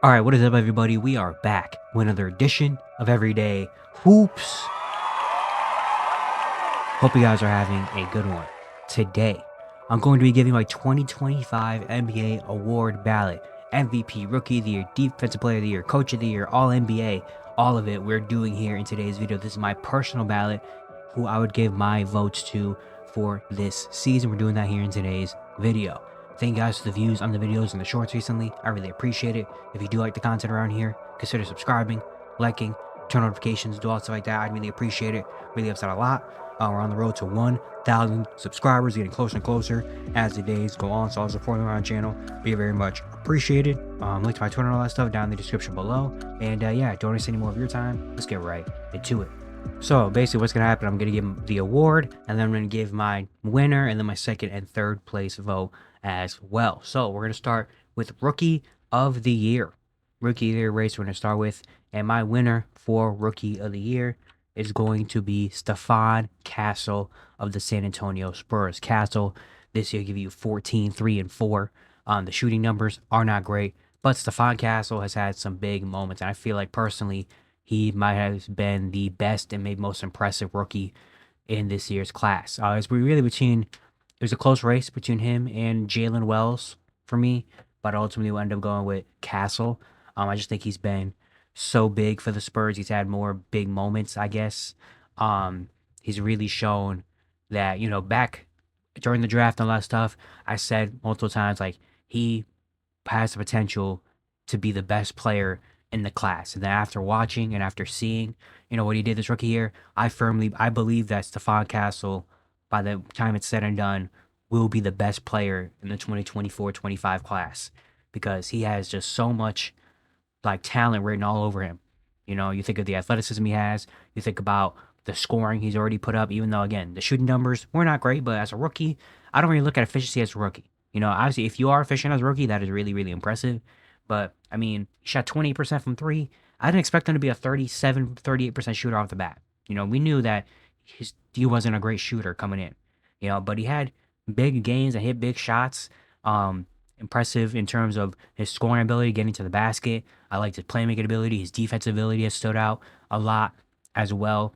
All right, what is up, everybody? We are back with another edition of Everyday Hoops. Hope you guys are having a good one. Today, I'm going to be giving my 2025 NBA Award Ballot. MVP, Rookie of the Year, Defensive Player of the Year, Coach of the Year, All NBA, all of it we're doing here in today's video. This is my personal ballot, who I would give my votes to for this season. We're doing that here in today's video. Thank you guys for the views on the videos and the shorts recently. I really appreciate it. If you do like the content around here, consider subscribing, liking, turn notifications, do all stuff like that. I'd really appreciate it. Really helps out a lot. We're on the road to 1,000 subscribers, getting closer and closer as the days go on. So all supporting our channel, be very much appreciated. Link to my Twitter and all that stuff down in the description below. And yeah, don't waste any more of your time. Let's get right into it. So basically what's going to happen, I'm going to give the award, and then I'm going to give my winner and then my second and third place vote as well. So we're going to start with Rookie of the Year. Rookie of the Year race we're going to start with. And my winner for Rookie of the Year is going to be Stephon Castle of the San Antonio Spurs. Castle this year give you 14, 3, and 4. The shooting numbers are not great, but Stephon Castle has had some big moments. And I feel like personally, he might have been the best and maybe most impressive rookie in this year's class. It was a close race between him and Jalen Wells for me, but ultimately we ended up going with Castle. I just think he's been so big for the Spurs. He's had more big moments, I guess. He's really shown that, back during the draft and all that stuff, I said multiple times, like, he has the potential to be the best player in the class. And then after watching and after seeing, what he did this rookie year, I believe that Stephon Castle, by the time it's said and done, will be the best player in the 2024-25 class, because he has just so much like talent written all over him. You think of the athleticism he has, you think about the scoring he's already put up, even though, again, the shooting numbers were not great, but as a rookie, I don't really look at efficiency as a rookie. Obviously, if you are efficient as a rookie, that is really, really impressive. But, I mean, he shot 28% from three. I didn't expect him to be a 37, 38% shooter off the bat. We knew that he wasn't a great shooter coming in, but he had big gains and hit big shots. Impressive in terms of his scoring ability, getting to the basket. I liked his playmaking ability. His defensive ability has stood out a lot as well.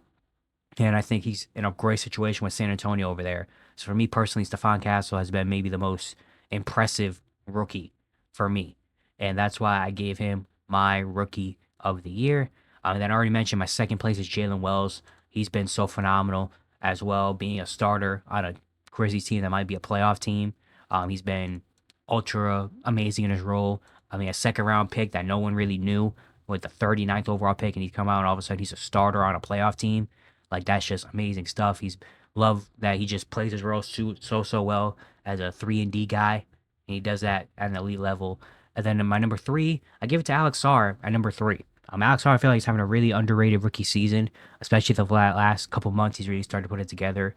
And I think he's in a great situation with San Antonio over there. So for me personally, Stephon Castle has been maybe the most impressive rookie for me. And that's why I gave him my Rookie of the Year. And then I already mentioned my second place is Jalen Wells. He's been so phenomenal as well, being a starter on a Grizzlies team that might be a playoff team. He's been ultra amazing in his role. I mean, a second round pick that no one really knew, with the 39th overall pick, and he's come out and all of a sudden he's a starter on a playoff team. Like, that's just amazing stuff. Love that he just plays his role so well as a 3-and-D guy, and he does that at an elite level. And then in my number three, I give it to Alex Sarr at number three. Alex Sarr, I feel like he's having a really underrated rookie season, especially the last couple months. He's really started to put it together.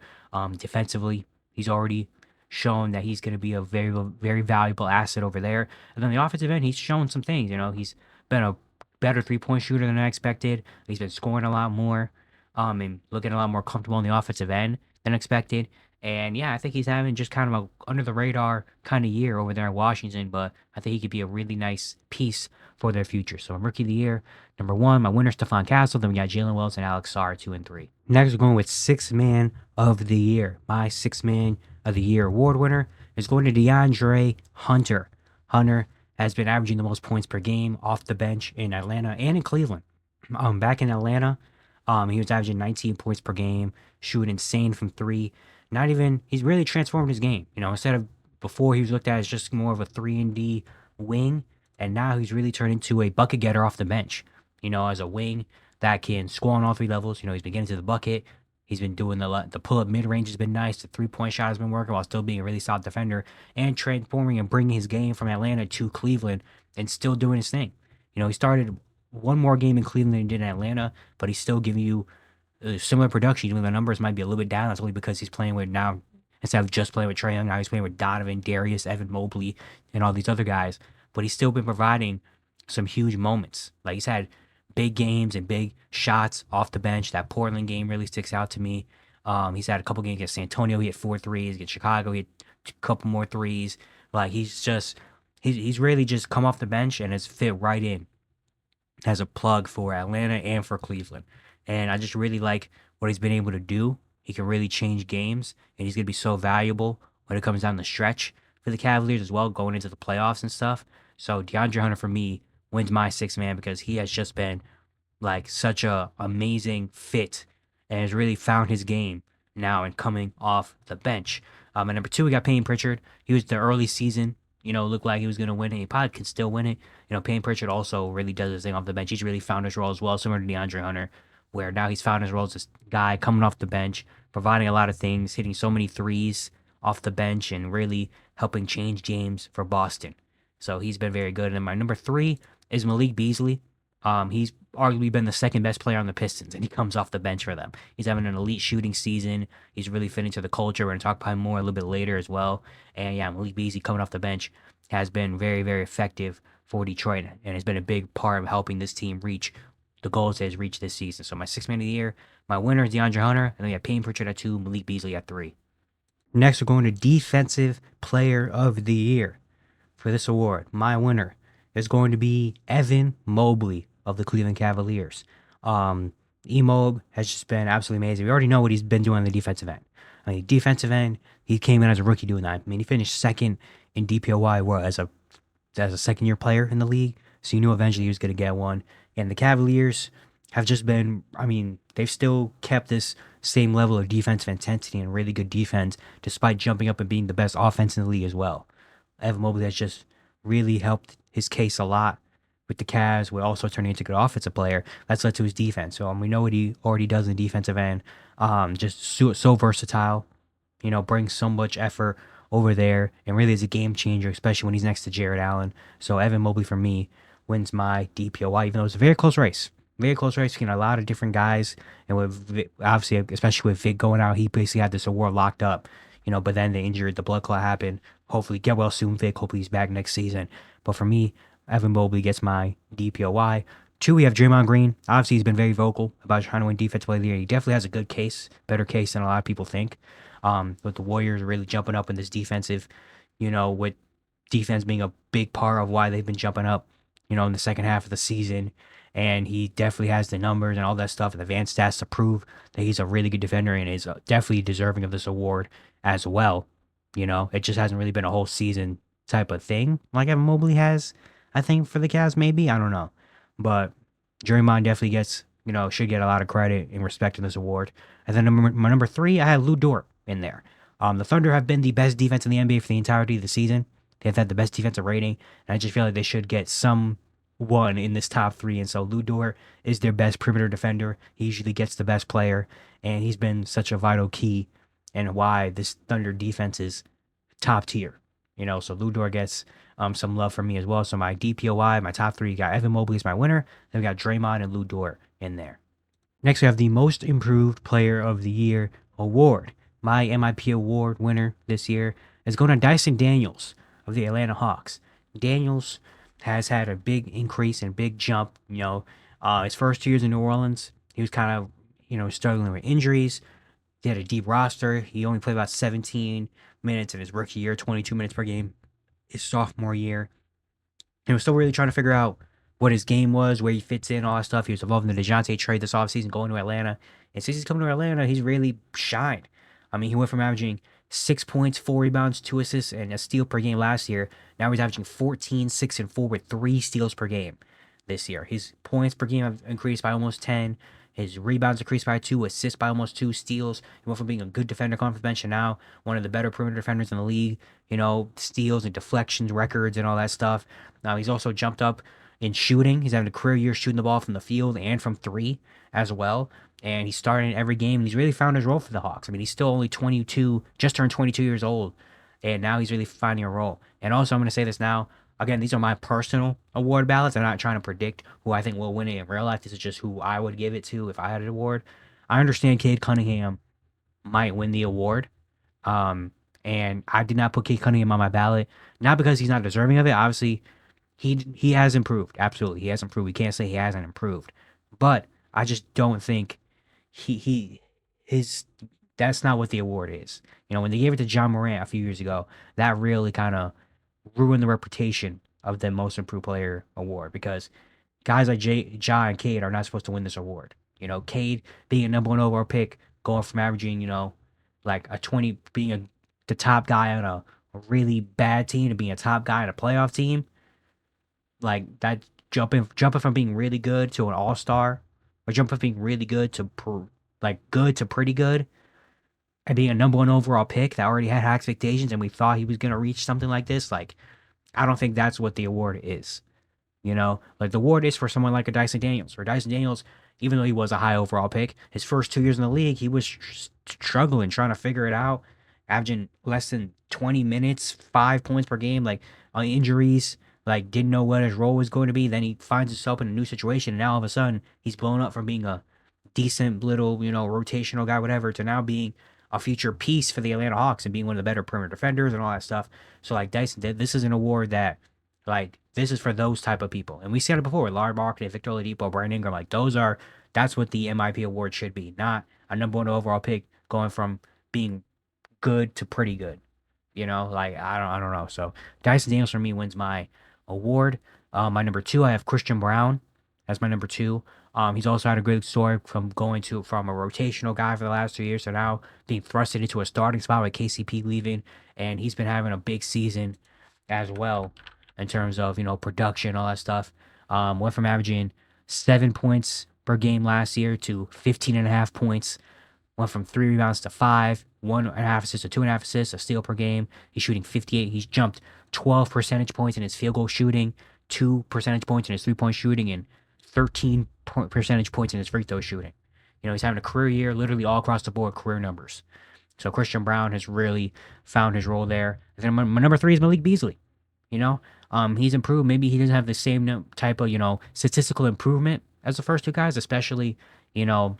Defensively, he's already shown that he's going to be a very, very valuable asset over there. And then the offensive end, he's shown some things. He's been a better three-point shooter than I expected. He's been scoring a lot more, and looking a lot more comfortable on the offensive end than expected. And yeah, I think he's having just kind of a under the radar kind of year over there in Washington, but I think he could be a really nice piece for their future. So I'm Rookie of the Year, number one. My winner, Stephon Castle. Then we got Jalen Wells and Alex Sarr, 2 and 3. Next, we're going with Sixth Man of the Year. My Sixth Man of the Year award winner is going to DeAndre Hunter. Hunter has been averaging the most points per game off the bench in Atlanta and in Cleveland. Back in Atlanta, he was averaging 19 points per game, shooting insane from three. He's really transformed his game. Instead of before, he was looked at as just more of a 3-and-D wing, and now he's really turned into a bucket getter off the bench. As a wing that can score on all three levels. He's been getting to the bucket. He's been doing the pull-up mid-range has been nice. The three-point shot has been working while still being a really solid defender and transforming and bringing his game from Atlanta to Cleveland and still doing his thing. He started one more game in Cleveland than he did in Atlanta, but he's still giving you similar production. Even though the numbers might be a little bit down, that's only because he's playing with now, instead of just playing with Trae Young, now he's playing with Donovan, Darius, Evan Mobley, and all these other guys. But he's still been providing some huge moments. Like, he's had big games and big shots off the bench. That Portland game really sticks out to me. He's had a couple games against San Antonio. He hit 4 threes. Against Chicago, he hit a couple more threes. Like, he's just He's really just come off the bench and has fit right in as a plug for Atlanta and for Cleveland. And I just really like what he's been able to do. He can really change games, and he's going to be so valuable when it comes down the stretch for the Cavaliers as well, going into the playoffs and stuff. So DeAndre Hunter for me wins my sixth man because he has just been like such a amazing fit and has really found his game now and coming off the bench. And number two, we got Payne Pritchard. He was the early season, looked like he was going to win it. He probably can still win it. Payne Pritchard also really does his thing off the bench. He's really found his role as well, similar to DeAndre Hunter, where now he's found his role as this guy coming off the bench, providing a lot of things, hitting so many threes off the bench, and really helping change games for Boston. So he's been very good. And then my number three is Malik Beasley. He's arguably been the second best player on the Pistons, and he comes off the bench for them. He's having an elite shooting season. He's really fit into the culture. We're going to talk about him more a little bit later as well. And yeah, Malik Beasley coming off the bench has been very, very effective for Detroit and has been a big part of helping this team reach the goals it has reached this season. So my sixth man of the year, my winner is DeAndre Hunter, and then we have Payne Pritchard at 2, Malik Beasley at 3. Next, we're going to Defensive Player of the Year. For this award, my winner is going to be Evan Mobley of the Cleveland Cavaliers. Emob has just been absolutely amazing. We already know what he's been doing on the defensive end. I mean, defensive end, he came in as a rookie doing that. I mean, he finished second in DPOY as a second year player in the league, so you knew eventually he was going to get one. And the Cavaliers have just been, I mean, they've still kept this same level of defensive intensity and really good defense despite jumping up and being the best offense in the league as well. Evan Mobley has just really helped his case a lot with the Cavs, will also turning into a good offensive player. That's led to his defense. So we know what he already does in the defensive end. Just so versatile, brings so much effort over there and really is a game changer, especially when he's next to Jared Allen. So Evan Mobley for me wins my DPOY, even though it's a very close race. Very close race between a lot of different guys. And with obviously, especially with Vic going out, he basically had this award locked up. But then the injury, the blood clot happened. Hopefully, get well soon, Vic. Hopefully, he's back next season. But for me, Evan Mobley gets my DPOY. 2, we have Draymond Green. Obviously, he's been very vocal about trying to win Defensive Player of the Year. He definitely has a good case, better case than a lot of people think. With the Warriors really jumping up in this defensive, with defense being a big part of why they've been jumping up, in the second half of the season. And he definitely has the numbers and all that stuff and the advanced stats to prove that he's a really good defender and is definitely deserving of this award as well. It just hasn't really been a whole season type of thing like Evan Mobley has, I think, for the Cavs, maybe. I don't know. But Draymond definitely gets, should get a lot of credit and respect in this award. And then my number 3, I had Lou Dort in there. The Thunder have been the best defense in the NBA for the entirety of the season. They've had the best defensive rating, and I just feel like they should get someone in this top 3. And so Lou Dort is their best perimeter defender. He usually gets the best player, and he's been such a vital key and why this Thunder defense is top tier. So Lou Dort gets some love from me as well. So my DPOY, my top 3, got Evan Mobley as my winner. Then we got Draymond and Lou Dort in there. Next, we have the Most Improved Player of the Year award. My MIP award winner this year is going to Dyson Daniels of the Atlanta Hawks. Daniels has had a big increase and big jump. His first 2 years in New Orleans, he was kind of, struggling with injuries. He had a deep roster. He only played about 17 minutes in his rookie year, 22 minutes per game his sophomore year. He was still really trying to figure out what his game was, where he fits in, all that stuff. He was involved in the DeJounte trade this offseason, going to Atlanta. And since he's coming to Atlanta, he's really shined. I mean, he went from averaging 6 points, 4 rebounds, 2 assists, and a steal per game last year. Now he's averaging 14, 6, and 4 with 3 steals per game this year. His points per game have increased by almost 10. His rebounds increased by 2, assists by almost 2, steals. He went from being a good defender coming off the bench to now one of the better perimeter defenders in the league. Steals and deflections, records, and all that stuff. Now he's also jumped up in shooting. He's having a career year shooting the ball from the field and from 3 as well. And he's starting every game, and he's really found his role for the Hawks. I mean, he's still only 22, just turned 22 years old, and now he's really finding a role. And also, I'm going to say this now. Again, these are my personal award ballots. I'm not trying to predict who I think will win it in real life. This is just who I would give it to if I had an award. I understand Cade Cunningham might win the award. And I did not put Cade Cunningham on my ballot, not because he's not deserving of it. Obviously, he has improved. Absolutely, he has improved. We can't say he hasn't improved. But I just don't think that's not what the award is. When they gave it to John Morant a few years ago, that really kind of ruin the reputation of the Most Improved Player award because guys like Ja and Cade are not supposed to win this award. You know, Cade being a number one overall pick, going from averaging, like a 20, being the top guy on a really bad team to being a top guy on a playoff team, like that jumping from being really good to an all star, or jumping from being really good to good to pretty good, and being a number one overall pick that already had high expectations, and we thought he was gonna reach something like this. Like, I don't think that's what the award is. Like the award is for someone like a Dyson Daniels. Or Dyson Daniels, even though he was a high overall pick, his first 2 years in the league, he was struggling, trying to figure it out, averaging less than 20 minutes, 5 points per game, like on injuries, like didn't know what his role was going to be. Then he finds himself in a new situation, and now all of a sudden he's blown up from being a decent little, rotational guy, whatever, to now being a future piece for the Atlanta Hawks and being one of the better perimeter defenders and all that stuff. So like Dyson, this is an award that like this is for those type of people. And we said it before with Larry Market, Victor Oladipo, Brandon Ingram. Like that's what the MIP award should be, not a number one overall pick going from being good to pretty good. Like I don't know. So Dyson Daniels for me wins my award. My number two, I have Christian Brown as my number two. He's also had a great story from from a rotational guy for the last 2 years to now being thrusted into a starting spot with KCP leaving, and he's been having a big season as well in terms of production, all that stuff. Went from averaging 7 points per game last year to 15.5 points. Went from 3 rebounds to 5, 1.5 assists to 2.5 assists, a steal per game. He's shooting 58. He's jumped 12 percentage points in his field goal shooting, 2 percentage points in his 3-point shooting, and 13 percentage points in his free throw shooting. He's having a career year, literally all across the board, career numbers. So Christian Brown has really found his role there. And then my number three is Malik Beasley. He's improved. Maybe he doesn't have the same type of statistical improvement as the first two guys, especially you know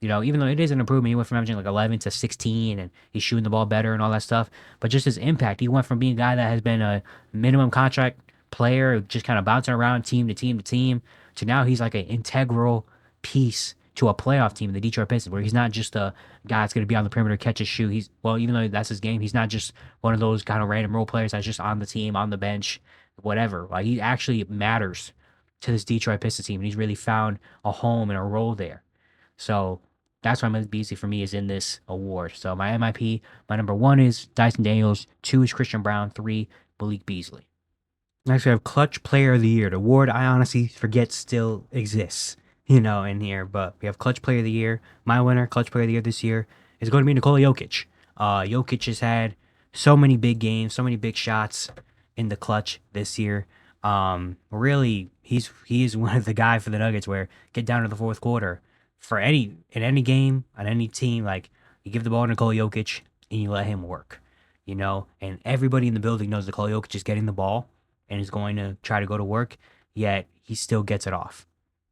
even though it is an improvement. He went from averaging like 11 to 16, and he's shooting the ball better and all that stuff. But just his impact, he went from being a guy that has been a minimum contract player, just kind of bouncing around team to team to team, to now he's like an integral piece to a playoff team, the Detroit Pistons, where he's not just a guy that's going to be on the perimeter, catch a shoot. Even though that's his game, he's not just one of those kind of random role players that's just on the team, on the bench, whatever. Like, he actually matters to this Detroit Pistons team, and he's really found a home and a role there. So that's why Malik Beasley for me is in this award. So my MIP, my number one is Dyson Daniels, two is Christian Brown, three Malik Beasley. Next, we have Clutch Player of the Year. The award I honestly forget still exists, in here. But we have Clutch Player of the Year. My winner, Clutch Player of the Year this year, is going to be Nikola Jokic. Jokic has had so many big games, so many big shots in the clutch this year. Really, he is one of the guy for the Nuggets where get down to the fourth quarter in any game on any team, like you give the ball to Nikola Jokic and you let him work, and everybody in the building knows Nikola Jokic is getting the ball and is going to try to go to work, yet he still gets it off.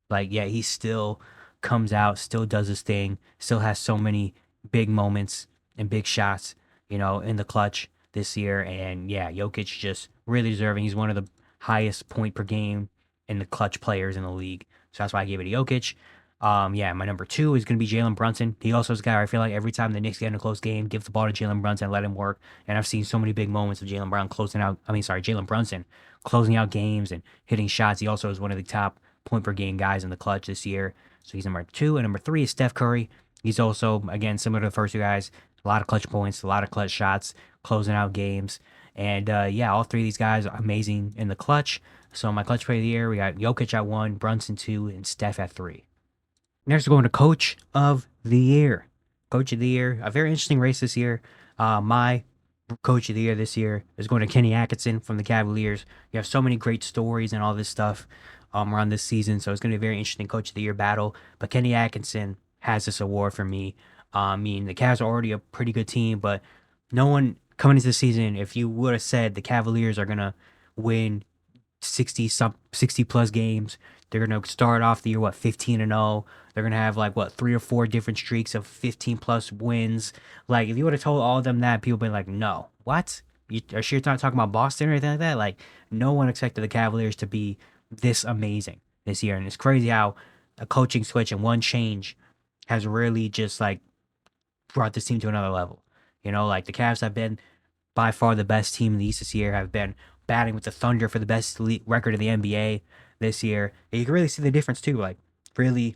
Like, yeah, he still comes out, still does his thing, still has so many big moments and big shots, in the clutch this year. And yeah, Jokic just really deserving. He's one of the highest point per game in the clutch players in the league. So that's why I gave it to Jokic. Yeah, my number two is going to be Jalen Brunson. He also is a guy where I feel like every time the Knicks get in a close game, give the ball to Jalen Brunson, let him work. And I've seen so many big moments of Jalen Brunson closing out games and hitting shots. He also is one of the top point per game guys in the clutch this year. So he's number two. And number three is Steph Curry. He's also, again, similar to the first two guys, a lot of clutch points, a lot of clutch shots, closing out games. And yeah, all three of these guys are amazing in the clutch. So my clutch player of the year, we got Jokic at 1, Brunson 2, and Steph at 3. Next, we're going to Coach of the Year. Coach of the Year, a very interesting race this year. My Coach of the Year this year is going to Kenny Atkinson from the Cavaliers. You have so many great stories and all this stuff around this season, so it's going to be a very interesting Coach of the Year battle. But Kenny Atkinson has this award for me. I mean, the Cavs are already a pretty good team, but no one coming into the season, if you would have said the Cavaliers are going to win 60 plus games, they're going to start off the year 15-0. They're going to have 3 or 4 different streaks of 15 plus wins. Like, if you would have told all of them that, people would be like, no, what? Are sure you're not talking about Boston or anything like that? Like, no one expected the Cavaliers to be this amazing this year. And it's crazy how a coaching switch and one change has really just brought this team to another level. The Cavs have been by far the best team in the East this year, have been batting with the Thunder for the best record of the NBA this year. And you can really see the difference too. Like really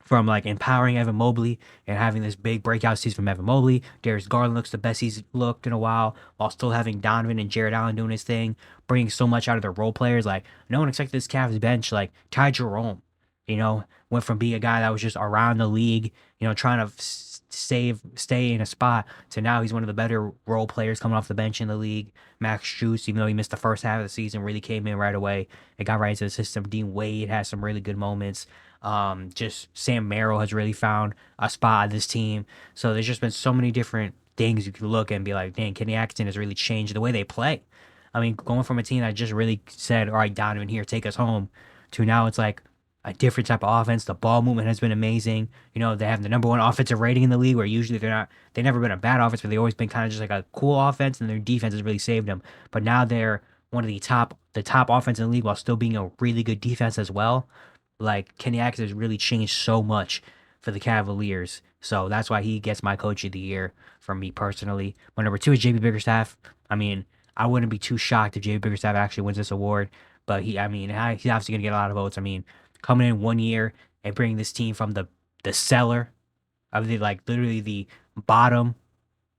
from like empowering Evan Mobley and having this big breakout season from Evan Mobley. Darius Garland looks the best he's looked in a while, while still having Donovan and Jared Allen doing his thing, bringing so much out of their role players. Like no one expected this Cavs bench. Like Ty Jerome, went from being a guy that was just around the league, trying to stay in a spot, to now he's one of the better role players coming off the bench in the league. Max Strus, even though he missed the first half of the season, really came in right away. It got right into the system. Dean Wade has some really good moments. Just Sam Merrill has really found a spot on this team. So there's just been so many different things you can look and be like, dang, Kenny Atkinson has really changed the way they play. I mean, going from a team that just really said, all right, Donovan here, take us home, to now it's like a different type of offense. The ball movement has been amazing. They have the number one offensive rating in the league, where usually they've never been a bad offense, but they've always been kind of just like a cool offense, and their defense has really saved them. But now they're one of the top offense in the league, while still being a really good defense as well. Like Kenny Atkinson has really changed so much for the Cavaliers. So that's why he gets my coach of the year from me personally. My number two is JB Bickerstaff. I mean, I wouldn't be too shocked if JB Bickerstaff actually wins this award, but he's obviously gonna get a lot of votes. I mean, coming in 1 year and bringing this team from the cellar of the, like, literally the bottom,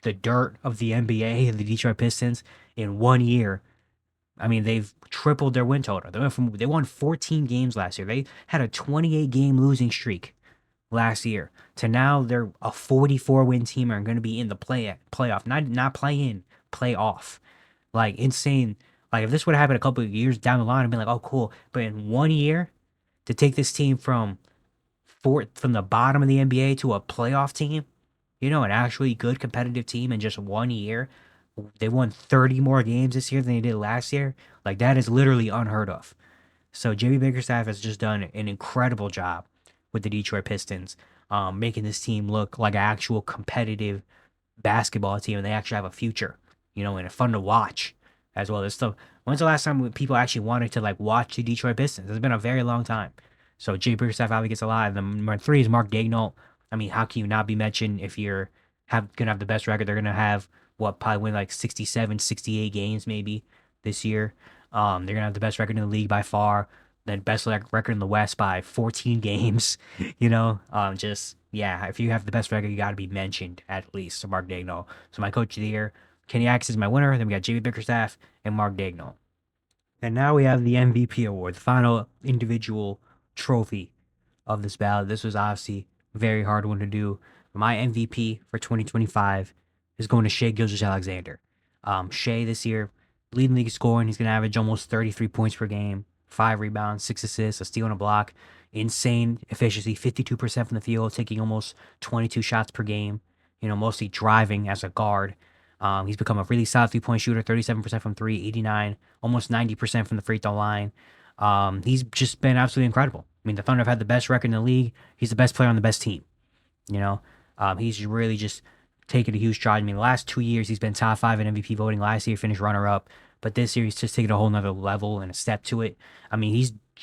the dirt of the NBA and the Detroit Pistons in 1 year. I mean, they've tripled their win total. They won 14 games last year. They had a 28 game losing streak last year, to now they're a 44 win team and are going to be in the playoff, not play in, playoff. Like insane. Like if this would have happened a couple of years down the line, I'd be like, oh cool. But in 1 year, to take this team from the bottom of the NBA to a playoff team, an actually good competitive team in just 1 year. They won 30 more games this year than they did last year. Like that is literally unheard of. So JB Bickerstaff has just done an incredible job with the Detroit Pistons, making this team look like an actual competitive basketball team, and they actually have a future, and it's fun to watch as well. When's the last time people actually wanted to like watch the Detroit Pistons? It's been a very long time. So JB Bickerstaff obviously gets a lot. And then number three is Mark Daigneault. I mean, how can you not be mentioned if you're gonna have the best record? They're gonna have probably win like 67, 68 games maybe this year. They're gonna have the best record in the league by far. Then best record in the West by 14 games. Just yeah, if you have the best record, you got to be mentioned at least. So Mark Daigneault. So my coach of the year, Kenny Atkinson is my winner. Then we got JB Bickerstaff and Mark Daigneault. And now we have the MVP award, the final individual trophy of this ballot. This was obviously a very hard one to do. My MVP for 2025 is going to Shai Gilgeous-Alexander. Shai this year, leading league scoring. He's going to average almost 33 points per game, 5 rebounds, 6 assists, a steal and a block. Insane efficiency, 52% from the field, taking almost 22 shots per game, mostly driving as a guard. He's become a really solid three-point shooter, 37% from three, 89, almost 90% from the free throw line. He's just been absolutely incredible. I mean, the Thunder have had the best record in the league. He's the best player on the best team. He's really just taken a huge stride. I mean, the last 2 years, he's been top 5 in MVP voting. Last year, finished runner-up. But this year, he's just taking a whole nother level and a step to it. I mean,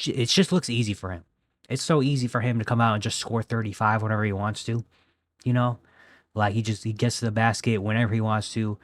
it just looks easy for him. It's so easy for him to come out and just score 35 whenever he wants to, Like, he gets to the basket whenever he wants to.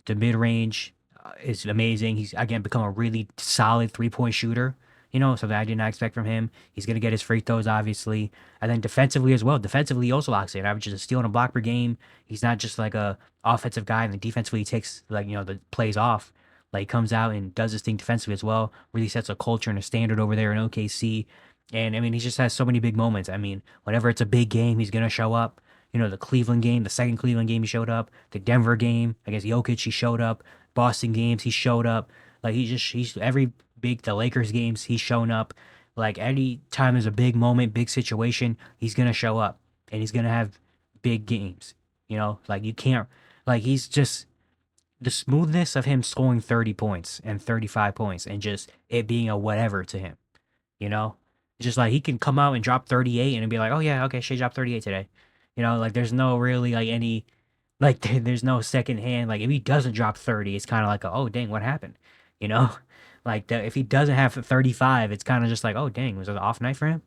The mid-range is amazing. He's, again, become a really solid three-point shooter, something I did not expect from him. He's going to get his free throws, obviously. And then defensively as well. Defensively, he also locks in. Averages a steal and a block per game. He's not just like a offensive guy, and then defensively he takes, like, the plays off. Like, he comes out and does his thing defensively as well. Really sets a culture and a standard over there in OKC. And, I mean, he just has so many big moments. I mean, whenever it's a big game, he's going to show up. The Cleveland game, the second Cleveland game, he showed up. The Denver game against Jokic, he showed up. Boston games, he showed up. Like, the Lakers games, he's shown up. Like, any time there's a big moment, big situation, he's going to show up. And he's going to have big games. Like, you can't, like, he's just, the smoothness of him scoring 30 points and 35 points and just it being a whatever to him, Just like he can come out and drop 38 and be like, oh yeah, okay, Shai dropped 38 today. Like there's no really like any, like there's no second hand. Like if he doesn't drop 30, it's kind of like, oh dang, what happened? You know, like if he doesn't have 35, it's kind of just like, oh dang, was it an off night for him?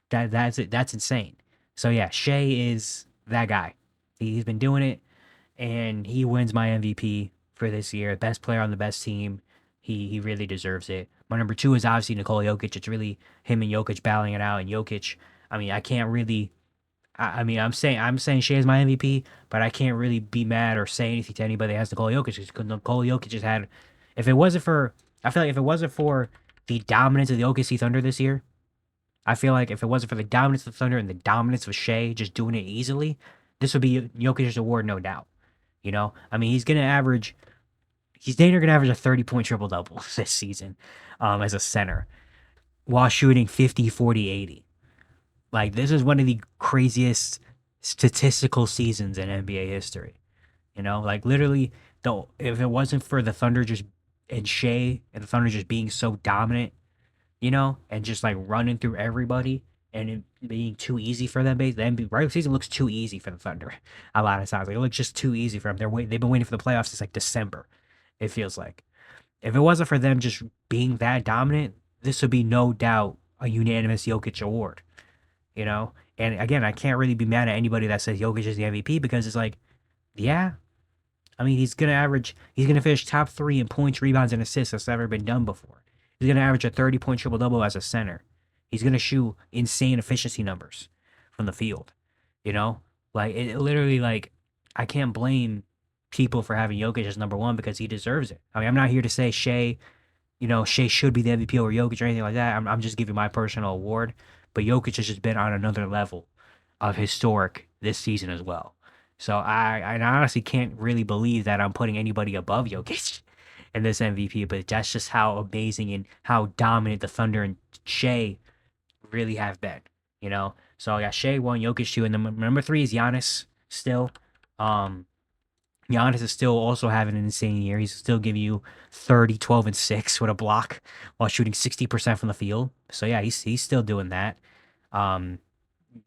That's it. That's insane. So yeah, Shai is that guy. He's been doing it, and he wins my MVP for this year. Best player on the best team. He really deserves it. My number two is obviously Nikola Jokic. It's really him and Jokic battling it out. And Jokic, I mean, I can't really. I mean, I'm saying Shea is my MVP, but I can't really be mad or say anything to anybody that has Nikola Jokic because Nikola Jokic just had. If it wasn't for, I feel like if it wasn't for the dominance of the OKC Thunder this year, I feel like if it wasn't for the dominance of the Thunder and the dominance of Shea just doing it easily, this would be Jokic's award, no doubt. I mean, he's dating gonna average a 30-point triple double this season, as a center while shooting 50, 40, 80. Like this is one of the craziest statistical seasons in NBA history. Like literally, though, if it wasn't for the Thunder just and Shea and the Thunder just being so dominant, and just like running through everybody and it being too easy for them. The NBA regular season looks too easy for the Thunder a lot of times. Like it looks just too easy for them. They've been waiting for the playoffs since like December. It feels like if it wasn't for them just being that dominant, this would be no doubt a unanimous Jokic award. And again, I can't really be mad at anybody that says Jokic is the MVP because it's like, yeah, I mean, he's gonna finish top three in points, rebounds, and assists. That's never been done before. He's gonna average a 30-point triple double as a center. He's gonna shoot insane efficiency numbers from the field. You know, like it literally like I can't blame people for having Jokic as number one because he deserves it. I mean, I'm not here to say Shea should be the MVP over Jokic or anything like that. I'm just giving my personal award. But Jokic has just been on another level of historic this season as well. So I honestly can't really believe that I'm putting anybody above Jokic in this MVP, but that's just how amazing and how dominant the Thunder and Shea really have been, So I got Shea one, Jokic two, and then number three is Giannis still. Um, Giannis is still also having an insane year. He's still giving you 30, 12, and 6 with a block while shooting 60% from the field. So yeah, he's still doing that. Um,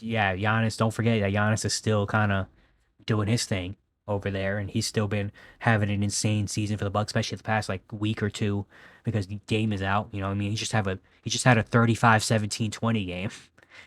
yeah, Giannis, don't forget that Giannis is still kind of doing his thing over there, and he's still been having an insane season for the Bucks, especially the past like week or two because Dame is out. I mean, he just had a 35, 17, 20 game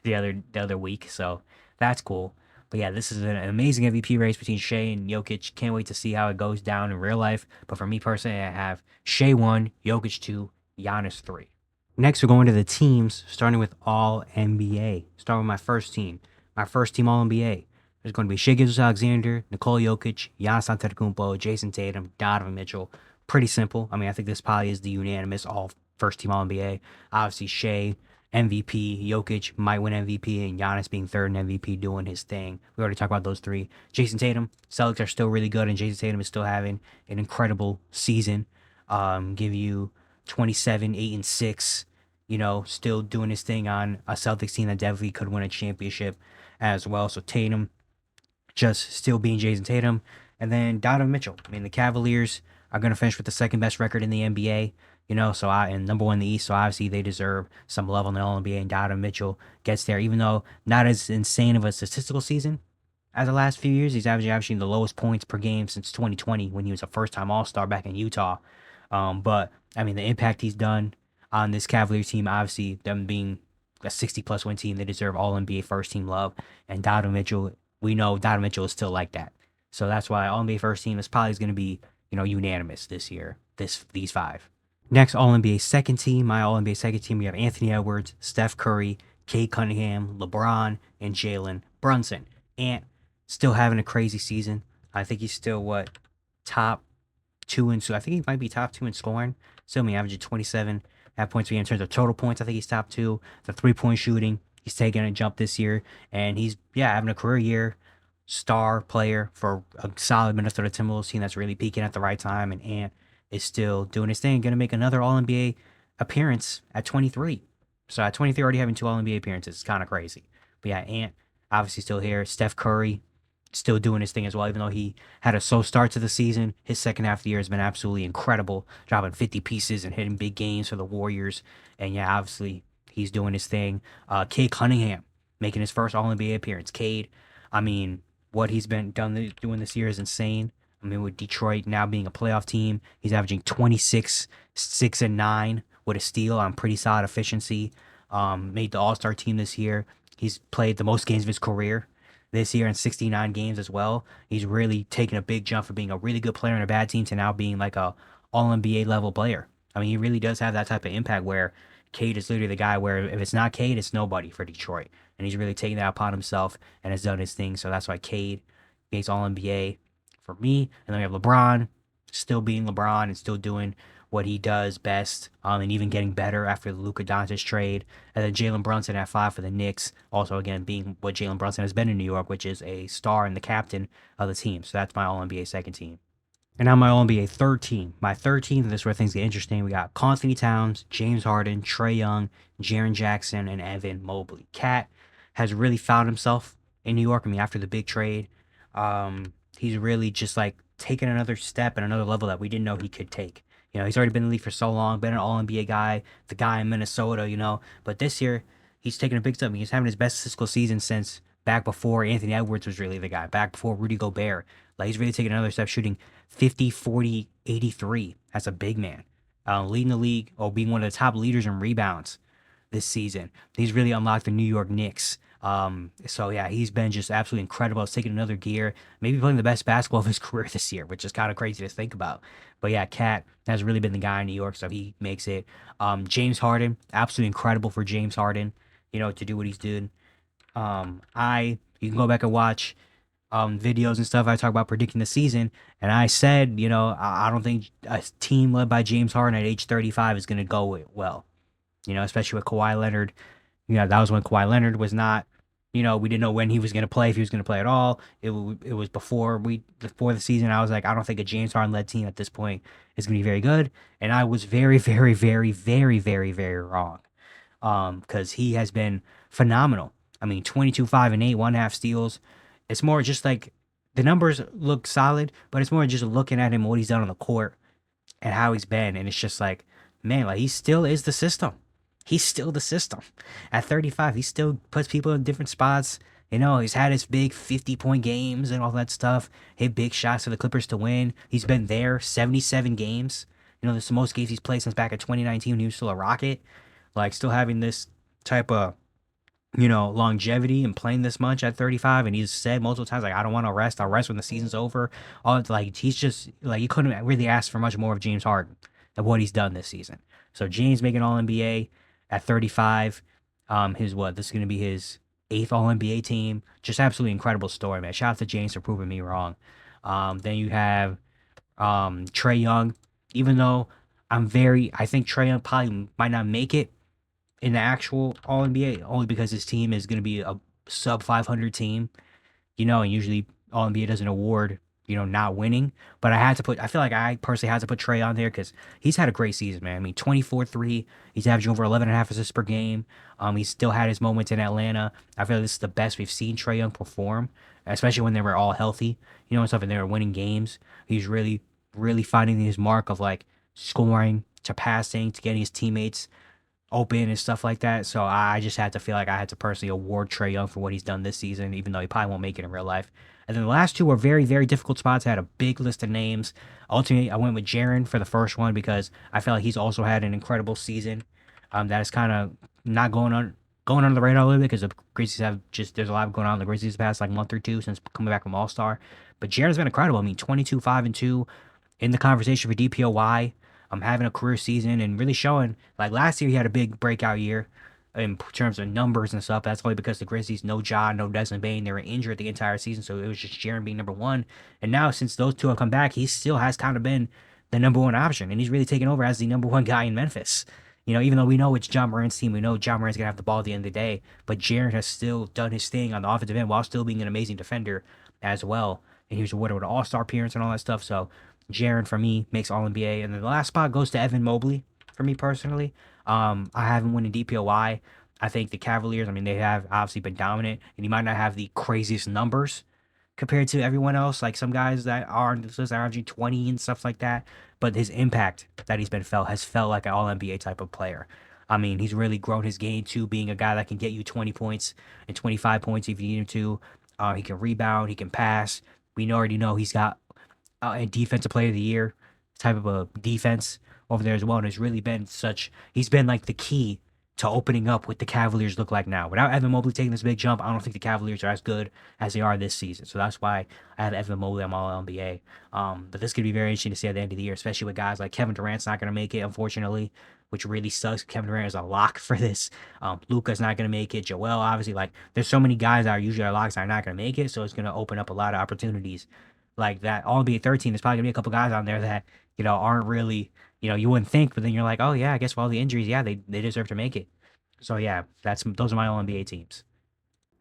the other week, so that's cool. But yeah, this is an amazing MVP race between Shea and Jokic. Can't wait to see how it goes down in real life. But for me personally, I have Shea 1, Jokic 2, Giannis 3. Next, we're going to the teams, starting with All NBA. Starting with my first team. My first team All NBA. There's going to be Shai Gilgeous-Alexander, Nikola Jokic, Giannis Antetokounmpo, Jason Tatum, Donovan Mitchell. Pretty simple. I mean, I think this probably is the unanimous all first team All NBA. Obviously, Shea, MVP, Jokic might win MVP, and Giannis being third in MVP doing his thing. We already talked about those three. Jason Tatum, Celtics are still really good, and Jason Tatum is still having an incredible season. Give you 27, 8, and 6. Still doing his thing on a Celtics team that definitely could win a championship as well. So Tatum just still being Jason Tatum. And then Donovan Mitchell. I mean, the Cavaliers are going to finish with the second best record in the NBA. And number one in the East, so obviously they deserve some love on the All-NBA, and Donovan Mitchell gets there, even though not as insane of a statistical season as the last few years. He's averaging the lowest points per game since 2020 when he was a first-time All-Star back in Utah. But, I mean, the impact he's done on this Cavaliers team, obviously, them being a 60-plus win team, they deserve All-NBA first-team love, and Donovan Mitchell, we know Donovan Mitchell is still like that. So that's why All-NBA first team is probably going to be, unanimous this year, these five. Next, All-NBA second team. My All-NBA second team, we have Anthony Edwards, Steph Curry, Cade Cunningham, LeBron, and Jalen Brunson. Ant still having a crazy season. I think he's still, top two in... So I think he might be top two in scoring. Still averaging 27 points per game in terms of total points. I think he's top two. The three-point shooting, he's taking a jump this year. And he's, having a career year. Star player for a solid Minnesota Timberwolves team that's really peaking at the right time. And Ant is still doing his thing, going to make another All-NBA appearance at 23. So at 23, already having two All-NBA appearances. It's kind of crazy. But yeah, Ant obviously still here. Steph Curry still doing his thing as well, even though he had a slow start to the season. His second half of the year has been absolutely incredible, dropping 50 pieces and hitting big games for the Warriors. And yeah, obviously he's doing his thing. Cade Cunningham making his first All-NBA appearance. Cade, I mean, what he's been doing this year is insane. I mean, with Detroit now being a playoff team, he's averaging 26, 6, and 9 with a steal on pretty solid efficiency. Made the All-Star team this year. He's played the most games of his career this year in 69 games as well. He's really taken a big jump from being a really good player in a bad team to now being like a All-NBA level player. I mean, he really does have that type of impact where Cade is literally the guy where if it's not Cade, it's nobody for Detroit. And he's really taken that upon himself and has done his thing. So that's why Cade makes All NBA for me. And then we have LeBron still being LeBron and still doing what he does best, and even getting better after the Luka Doncic trade. And then Jalen Brunson at 5 for the Knicks, also again being what Jalen Brunson has been in New York, which is a star and the captain of the team. So that's my All NBA second team. And now my All-NBA third team. My third team, and this is where things get interesting. We got Anthony Towns, James Harden, Trae Young, Jaren Jackson, and Evan Mobley. Cat has really found himself in New York. I mean, after the big trade, he's really just like taken another step and another level that we didn't know he could take. He's already been in the league for so long, been an All-NBA guy, the guy in Minnesota. But this year, he's taking a big step. He's having his best statistical season since back before Anthony Edwards was really the guy, back before Rudy Gobert. Like, he's really taking another step, shooting 50, 40, 83 as a big man, leading the league or being one of the top leaders in rebounds this season. He's really unlocked the New York Knicks. So yeah, he's been just absolutely incredible. He's taking another gear, maybe playing the best basketball of his career this year, which is kind of crazy to think about. But yeah, Cat has really been the guy in New York, so he makes it. James Harden, absolutely incredible for James Harden, to do what he's doing. You can go back and watch videos and stuff. I talk about predicting the season, and I said, I don't think a team led by James Harden at age 35 is going to go well. Especially with Kawhi Leonard. That was when Kawhi Leonard was not. We didn't know when he was going to play, if he was going to play at all. It was before the season. I was like, I don't think a James Harden led team at this point is going to be very good, and I was very, very, very, very, very, very wrong. Because he has been phenomenal. I mean, 22, 5, and 8, 1.5 steals. It's more just like the numbers look solid, but it's more just looking at him, what he's done on the court and how he's been. And it's just like, man, like he still is the system. He's still the system. At 35, he still puts people in different spots. He's had his big 50-point games and all that stuff. Hit big shots for the Clippers to win. He's been there 77 games. This is the most games he's played since back in 2019 when he was still a Rocket. Like, still having this type of longevity and playing this much at 35. And he's said multiple times, like, I don't want to rest. I'll rest when the season's over. He's just like, you couldn't really ask for much more of James Harden of what he's done this season. So James making All NBA at 35. This is going to be his 8th All NBA team. Just absolutely incredible story, man. Shout out to James for proving me wrong. Then you have Trae Young. Even though I think Trae Young probably might not make it in the actual All NBA, only because his team is going to be a sub 500 team, and usually All NBA doesn't award, not winning. But I feel like I personally had to put Trae on there because he's had a great season, man. I mean, 24-3, he's averaging over 11.5 assists per game. He's still had his moments in Atlanta. I feel like this is the best we've seen Trae Young perform, especially when they were all healthy, and stuff, and they were winning games. He's really, really finding his mark of like scoring to passing to getting his teammates open and stuff like that. So I just had to feel like I had to personally award Trae Young for what he's done this season, even though he probably won't make it in real life. And then the last two were very, very difficult spots. I had a big list of names. Ultimately, I went with Jaren for the first one because I felt like he's also had an incredible season. That is kind of not going under the radar a little bit because the Grizzlies there's a lot going on in the Grizzlies the past like month or two since coming back from All-Star. But Jaren's been incredible. I mean, 22, 5, and 2 in the conversation for DPOY. Having a career season and really showing, like last year he had a big breakout year in terms of numbers and stuff. That's only because the Grizzlies, no Ja, no Desmond Bane, they were injured the entire season, so it was just Jaren being number one. And now since those two have come back, he still has kind of been the number one option, and he's really taken over as the number one guy in Memphis. Even though we know it's John Morant's team, we know John Morant's gonna have the ball at the end of the day, but Jaren has still done his thing on the offensive end while still being an amazing defender as well. And he was awarded with an All-Star appearance and all that stuff. So Jaren for me makes All NBA, and then the last spot goes to Evan Mobley for me personally. I haven't won in DPOY. I think the Cavaliers, I mean, they have obviously been dominant, and he might not have the craziest numbers compared to everyone else, like some guys that are on this list averaging 20 and stuff like that. But his impact that he's been has felt like an All NBA type of player. I mean, he's really grown his game to being a guy that can get you 20 points and 25 points if you need him to. He can rebound, he can pass. We already know he's got a defensive player of the year type of a defense over there as well. And it's really been he's been like the key to opening up what the Cavaliers look like now. Without Evan Mobley taking this big jump, I don't think the Cavaliers are as good as they are this season. So that's why I have Evan Mobley on my All NBA. But this could be very interesting to see at the end of the year, especially with guys like Kevin Durant's not going to make it, unfortunately, which really sucks. Kevin Durant is a lock for this. Luka's not going to make it. Joel, obviously, like there's so many guys that are usually our locks that are not going to make it. So it's going to open up a lot of opportunities like that. All NBA 13, there's probably going to be a couple guys on there that, aren't really, you wouldn't think, but then you're like, oh yeah, I guess with all the injuries, yeah, they deserve to make it. So yeah, those are my all NBA teams.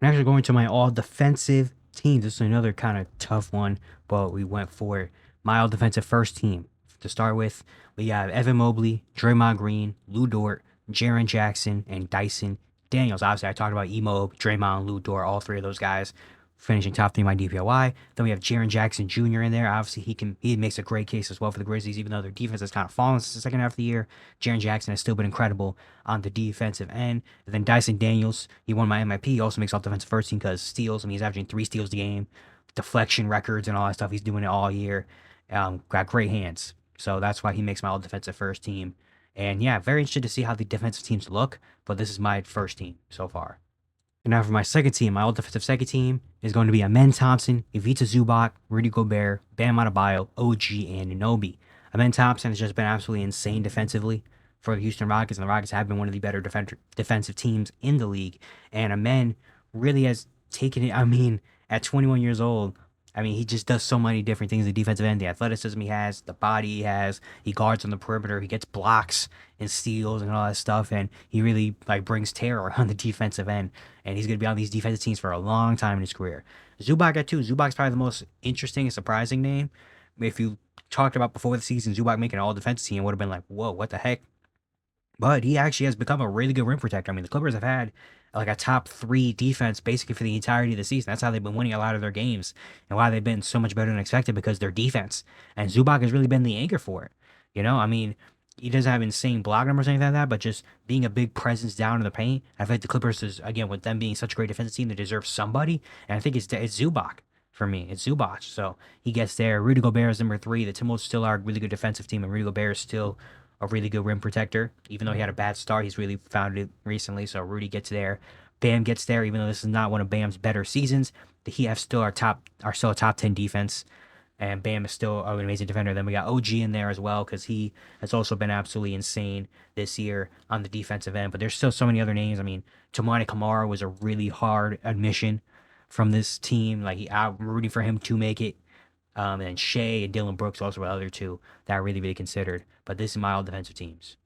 I'm actually going to my all defensive teams. This is another kind of tough one, but we went for my all defensive first team. To start with, we have Evan Mobley, Draymond Green, Lou Dort, Jaren Jackson, and Dyson Daniels. Obviously, I talked about Emo, Draymond, Lou Dort, all three of those guys finishing top three in my DPOY. Then we have Jaren Jackson Jr. in there. Obviously, he makes a great case as well for the Grizzlies, even though their defense has kind of fallen since the second half of the year. Jaren Jackson has still been incredible on the defensive end. And then Dyson Daniels, he won my MIP. He also makes all defensive first team because steals. I mean, he's averaging 3 steals a game, deflection records, and all that stuff. He's doing it all year. Got great hands. So that's why he makes my all defensive first team. And yeah, very interested to see how the defensive teams look. But this is my first team so far. And now for my second team, my all-defensive second team is going to be Amen Thompson, Ivica Zubac, Rudy Gobert, Bam Adebayo, OG, and Anunoby. Amen Thompson has just been absolutely insane defensively for the Houston Rockets, and the Rockets have been one of the better defensive teams in the league. And Amen really has taken it, I mean, at 21 years old, I mean, he just does so many different things. The defensive end, the athleticism he has, the body he has. He guards on the perimeter. He gets blocks and steals and all that stuff. And he really like brings terror on the defensive end. And he's going to be on these defensive teams for a long time in his career. Zubac at 2. Zubac's probably the most interesting and surprising name. If you talked about before the season, Zubac making an all-defensive team, would have been like, whoa, what the heck? But he actually has become a really good rim protector. I mean, the Clippers have had like a top 3 defense basically for the entirety of the season. That's how they've been winning a lot of their games and why they've been so much better than expected, because their defense. And Zubac has really been the anchor for it. I mean, he doesn't have insane block numbers or anything like that, but just being a big presence down in the paint. I think the Clippers is, again, with them being such a great defensive team, they deserve somebody. And I think it's Zubac for me. It's Zubac. So he gets there. Rudy Gobert is number 3. The Timberwolves still are a really good defensive team, and Rudy Gobert is still a really good rim protector. Even though he had a bad start, he's really found it recently. So Rudy gets there. Bam gets there, even though this is not one of Bam's better seasons. The Heat have still still a top 10 defense, and Bam is still an amazing defender. Then we got OG in there as well, because he has also been absolutely insane this year on the defensive end. But there's still so many other names. I mean, Toumani Camara was a really hard admission from this team. Like I'm rooting for him to make it. And Shea and Dylan Brooks also were the other 2 that I really considered. But this is my all defensive teams.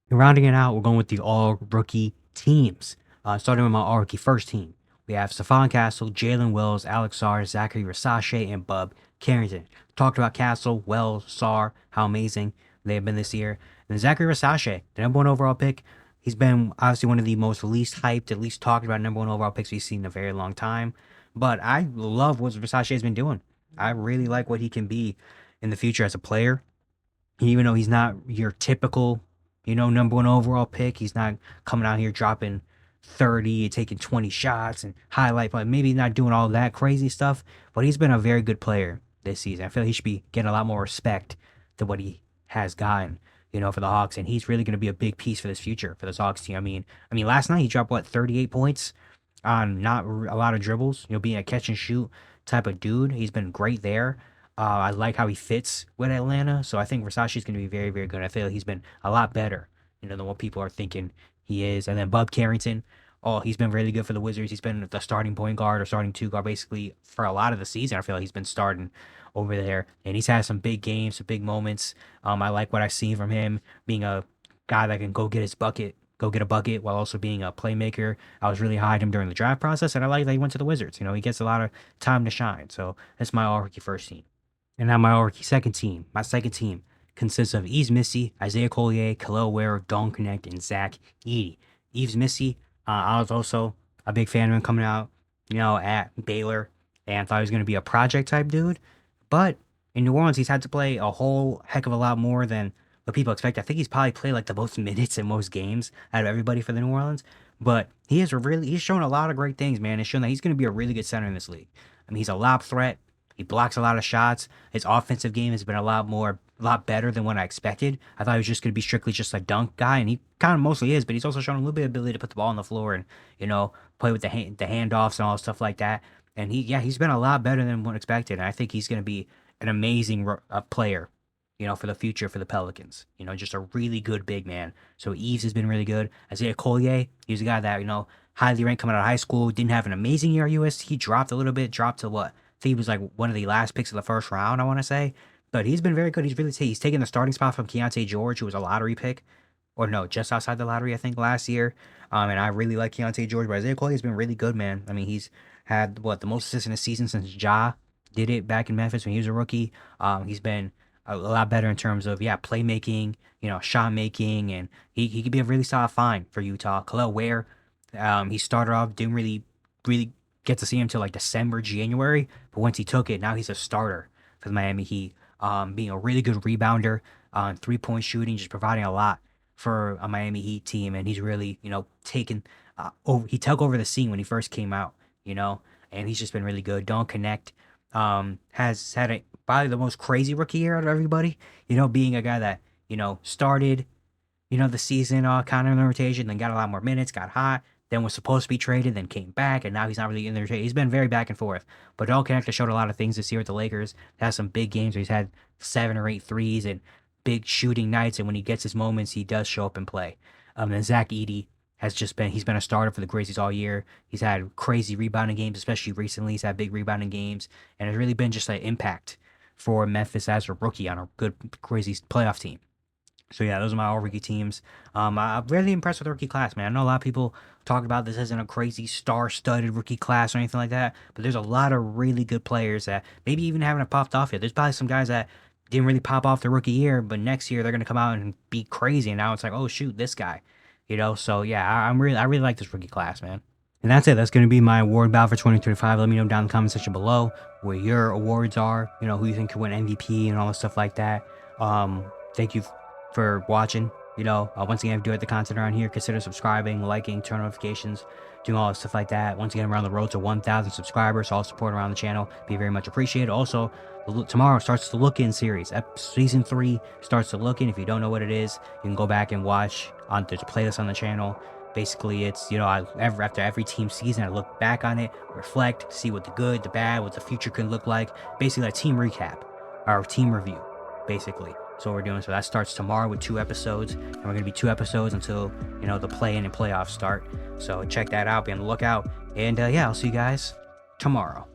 And rounding it out, we're going with the all rookie teams. Starting with my all rookie first team, we have Stephon Castle, Jalen Wells, Alex Sarr, Zachary Rasache, and Bub Carrington. Talked about Castle, Wells, Sarr, how amazing they have been this year. And Zachary Rasache, the number 1 overall pick, he's been obviously one of the most least hyped, at least talked about number 1 overall picks we've seen in a very long time. But I love what Rasache has been doing. I really like what he can be in the future as a player. Even though he's not your typical, number 1 overall pick, he's not coming out here dropping 30 and taking 20 shots and highlight play. Maybe not doing all that crazy stuff, but he's been a very good player this season. I feel like he should be getting a lot more respect than what he has gotten, for the Hawks. And he's really going to be a big piece for this future for this Hawks team. I mean, last night he dropped 38 points on not a lot of dribbles, being a catch and shoot type of dude. He's been great there. I like how he fits with Atlanta. So I think Versace is going to be very, very good. I feel like he's been a lot better, than what people are thinking he is. And then Bub Carrington, he's been really good for the Wizards. He's been the starting point guard or starting 2 guard basically for a lot of the season. I feel like he's been starting over there. And he's had some big games, some big moments. I like what I've seen from him, being a guy that can go get a bucket while also being a playmaker. I was really high on him during the draft process, and I like that he went to the Wizards. He gets a lot of time to shine. So that's my all-rookie first team. And now my all-rookie second team. My second team consists of Yves Missi, Isaiah Collier, Khalil Ware, Don Connect, and Zach Edey. Yves Missi, I was also a big fan of him coming out, at Baylor, and thought he was going to be a project type dude. But in New Orleans, he's had to play a whole heck of a lot more than what people expect. I think he's probably played like the most minutes in most games out of everybody for the New Orleans. But he's shown a lot of great things, man. It's shown that he's going to be a really good center in this league. He's a lob threat. He blocks a lot of shots. His offensive game has been a lot more a lot better than what I expected. I thought he was just going to be strictly just a dunk guy, and he kind of mostly is, but he's also shown a little bit of ability to put the ball on the floor and, play with the handoffs and all stuff like that. And he's been a lot better than what expected. And I think he's going to be an amazing player, for the future for the Pelicans. Just a really good big man. So Eves has been really good. Isaiah Collier, he's a guy that, highly ranked coming out of high school, didn't have an amazing year at USC. He dropped a little bit, dropped to what? I think he was like one of the last picks of the first round, I want to say. But he's been very good. He's taken the starting spot from Keontae George, who was a lottery pick. Or no, just outside the lottery, I think, last year. And I really like Keontae George, but Isaiah Collier has been really good, man. I mean, he's had, the most assists in a season since Ja did it back in Memphis when he was a rookie. He's been a lot better in terms of, playmaking, shot making, and he could be a really solid find for Utah. Khalil Ware, he started off, didn't really get to see him until like December, January, but once he took it, now he's a starter for the Miami Heat. Being a really good rebounder, 3-point shooting, just providing a lot for a Miami Heat team, and he's really, taken over. He took over the scene when he first came out, and he's just been really good. Don't connect. Has had probably the most crazy rookie year out of everybody. Being a guy that started, the season kind of in the rotation, then got a lot more minutes, got hot, then was supposed to be traded, then came back, and now he's not really in the rotation. He's been very back and forth. But Don't Connect has showed a lot of things this year with the Lakers. Has some big games where he's had 7 or 8 threes and big shooting nights, and when he gets his moments, he does show up and play. And Zach Edey he's been a starter for the Grizzlies all year. He's had crazy rebounding games, especially recently. He's had big rebounding games, and it's really been just an impact for Memphis as a rookie on a good, crazy playoff team. So yeah, those are my all rookie teams. I'm really impressed with the rookie class, man. I know a lot of people talk about this isn't a crazy star-studded rookie class or anything like that, but there's a lot of really good players that maybe even haven't popped off yet. There's probably some guys that didn't really pop off the rookie year, but next year they're gonna come out and be crazy, and now it's like, oh shoot, this guy, So yeah, I really like this rookie class, man. And that's it. That's going to be my award ballot for 2025. Let me know down in the comment section below where your awards are, who you think could win MVP and all the stuff like that. Thank you for watching. Once again, if you like the content around here, consider subscribing, liking, turn notifications, doing all the stuff like that. Once again, we're on the road to 1,000 subscribers. All support around the channel be very much appreciated. Also, tomorrow starts the Look-In series. Season 3 starts the Look-In. If you don't know what it is, you can go back and watch on the playlist on the channel. Basically, it's, after every team season, I look back on it, reflect, see what the good, the bad, what the future could look like. Basically, a team recap, or team review, basically. So what we're doing. So that starts tomorrow with 2 episodes, and we're going to be 2 episodes until, the play-in and playoffs start. So check that out, be on the lookout. And, I'll see you guys tomorrow.